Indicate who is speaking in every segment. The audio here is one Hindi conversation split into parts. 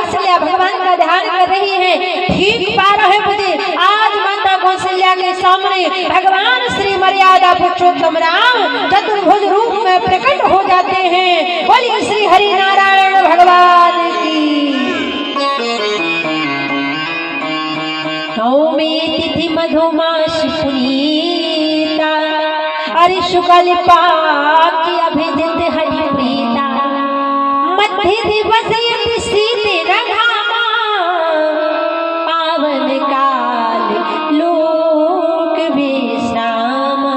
Speaker 1: कौशल्या भगवान का ध्यान कर रही है। ठीक 12 बजे आज माता कौशल्या के सामने भगवान श्री मर्यादा पुरुषोत्तम राम चतुर्भुज रूप में प्रकट हो जाते हैं। बोलिए श्री हरि नारायण भगवान की। नवमी तिथि मधुमास पुनीता अरि शुक्ल पाक अभिजित हरि प्रीता मध्य दिवस यति सीते रघामा पावन काल लोक विश्रामा।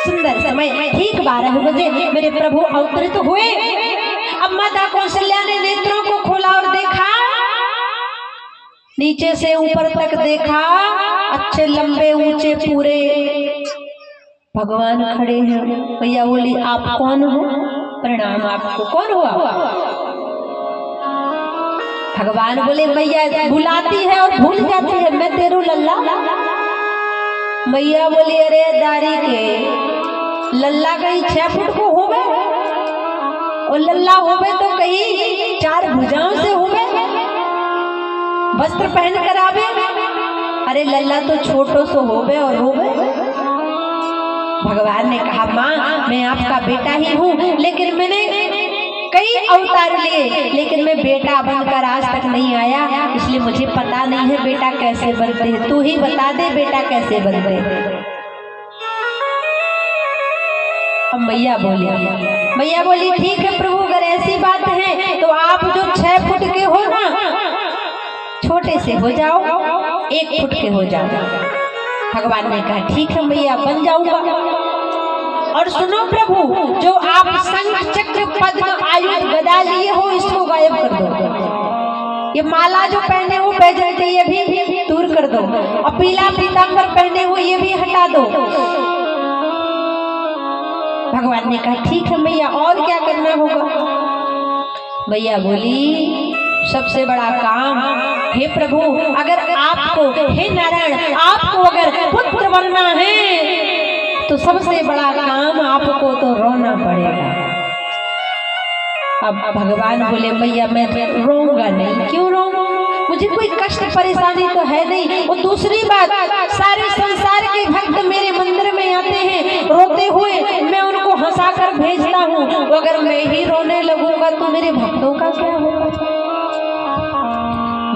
Speaker 1: सुंदर समय ठीक 12 बजे मेरे प्रभु अवतरित हुए। अब माता कौशल्या ने नेत्रों को खोला और देखा, नीचे से ऊपर तक देखा, अच्छे लंबे ऊंचे पूरे भगवान खड़े हैं। भैया बोली आप कौन हो? प्रणाम आपको। कौन हुआ? भगवान बोले मैया बुलाती है और भूल जाती है, मैं तेरू लल्ला। मैया बोली अरे दारी के लल्ला कहीं 6 फुट को हो गए और लल्ला हो गए तो कहीं 4 भुजाओं से हो गए, वस्त्र पहन कर आवे। अरे लल्ला तो छोटो सो हो गए और हो गए। भगवान ने कहा माँ मैं आपका बेटा ही हूँ, लेकिन मैंने कई अवतार लिए, लेकिन मैं बेटा बनकर आज तक नहीं आया, इसलिए मुझे पता नहीं है बेटा कैसे बनते हैं। तू ही बता दे बेटा कैसे बनते हैं। अब मैया बोली ठीक है प्रभु, अगर ऐसी बात है तो आप जो 6 फुट के हो ना, छोटे से हो जाओ, 1 फुट के हो जाओ। भगवान ने कहा ठीक है मैया बन जाऊंगा। और सुनो प्रभु, जो आप शंख चक्र पद्म आयुध गदा लिए हो इसको गायब कर दो। ये माला जो पहने हो बैजंती ये भी दूर कर दो, और पीला पीतांबर पहने हो ये भी हटा दो। भगवान ने कहा ठीक है मैया, और क्या करना होगा? मैया बोली सबसे बड़ा काम, हे प्रभु अगर आपको, हे नारायण आपको अगर पुत्र बनना है तो सबसे बड़ा काम आपको तो रोना पड़ेगा। अब भगवान बोले मैया मैं रोऊंगा नहीं। क्यों रोऊं? मुझे कोई कष्ट परेशानी तो है नहीं। और दूसरी बात, सारे संसार के भक्त मेरे मंदिर में आते हैं रोते हुए, मैं उनको हंसाकर भेजता हूँ। अगर मैं ही रोने लगूंगा तो मेरे भक्तों का क्या होगा?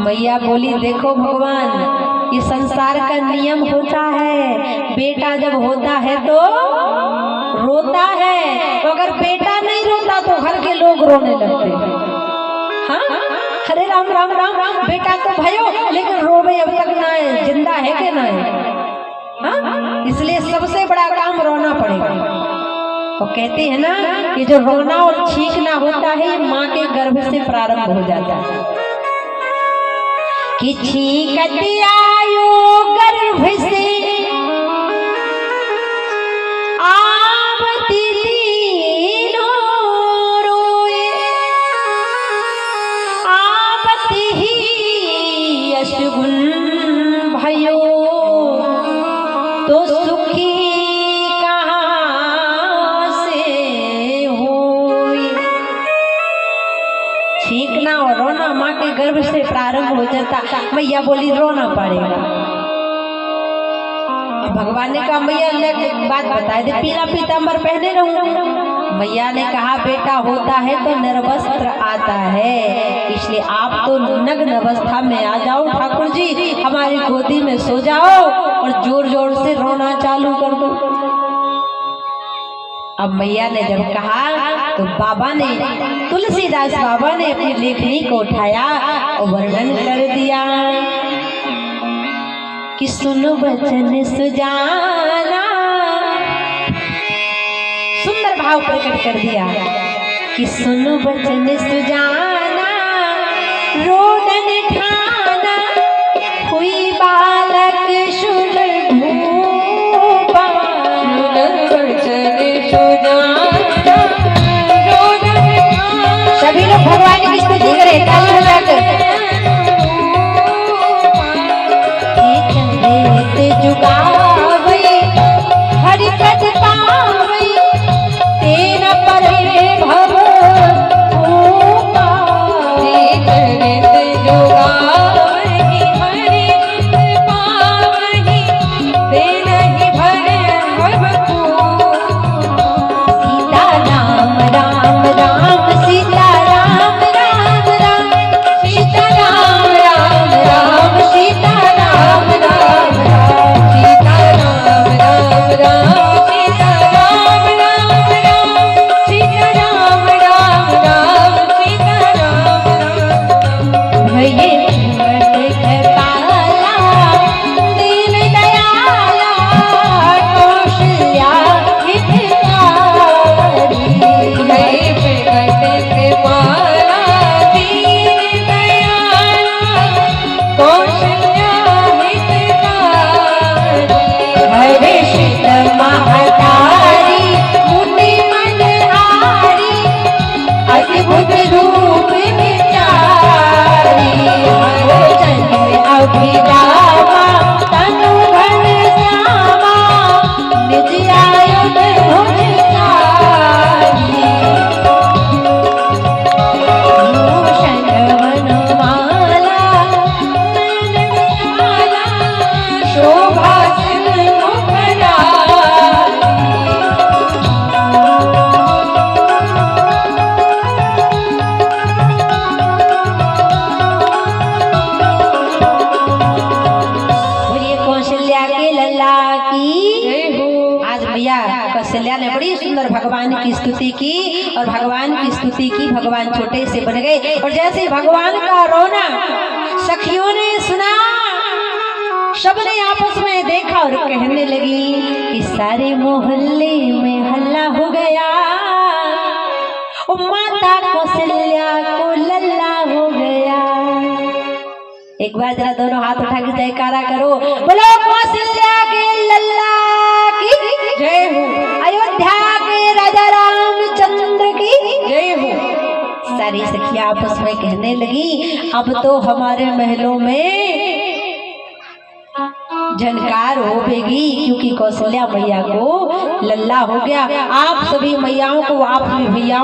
Speaker 1: मैया बोली देखो भगवान, ये संसार का नियम होता है, बेटा जब होता है तो रोता है, तो अगर बेटा नहीं रोता तो घर के लोग रोने लगते हैं। हाँ हरे राम राम राम राम, बेटा तो भयो लेकिन रोवे अब तक ना है, जिंदा है कि ना है? हाँ इसलिए सबसे बड़ा काम रोना पड़ेगा। तो कहते हैं ना कि जो रोना और छींकना होता है ये माँ के गर्भ से प्रारंभ हो जाता है। कि छींकत आयो गर्भ से आवती तीनों रोए, आवती ही अशगुन भयो तो सुखी कहाँ से होए। छींकना और रोना माँ के गर्भ से प्रारंभ हो जाता। मैया बोली रोना पड़ेगा। भगवान ने कहा मैया एक बात बता दे, पीला पीतांबर पहने रहूं? मैया ने कहा बेटा होता है तो निर्वस्त्र आता है, इसलिए आप तो नग्न अवस्था में आ जाओ ठाकुर जी, हमारी गोदी में सो जाओ और जोर जोर से रोना चालू कर दो। अब मैया ने जब कहा तो बाबा ने, तुलसीदास बाबा ने अपनी लेखनी को उठाया और वर्णन कर दिया कि सुनो वचन सुजाना। सुंदर भाव प्रकट कर दिया कि सुनो वचन सुजाना, रोदन ठाना हुई बालक शुभ भूपा। सभी लोग भगवान की स्तुति करें ताली बजाकर। जुगावे हरि पद पावे तेना परे भव भूपा। रामा तनु घन श्यामा निज आयुध भुजकारी भूषण वनमाला नयन विशाला शोभा कौशल्या ने बड़ी सुंदर भगवान की स्तुति की और भगवान की स्तुति की भगवान छोटे से बन गए। और जैसे भगवान का रोना सखियों ने सुना, सबने आपस में देखा और कहने लगी कि सारे मोहल्ले में हल्ला हो गया, ओ माता कौशल्या को लल्ला हो गया। एक बार जरा दोनों हाथ उठा के जयकारा करो, बोलो कौशल्या के लल्ला की जय हो, अयोध्या के राजा रामचंद्र की जय हो। सारी सखियां आपस में कहने लगी अब तो हमारे महलों में झनकार होगी, क्योंकि कौशल्या मैया को लल्ला हो गया। आप सभी मैयाओं को, आप भी भैया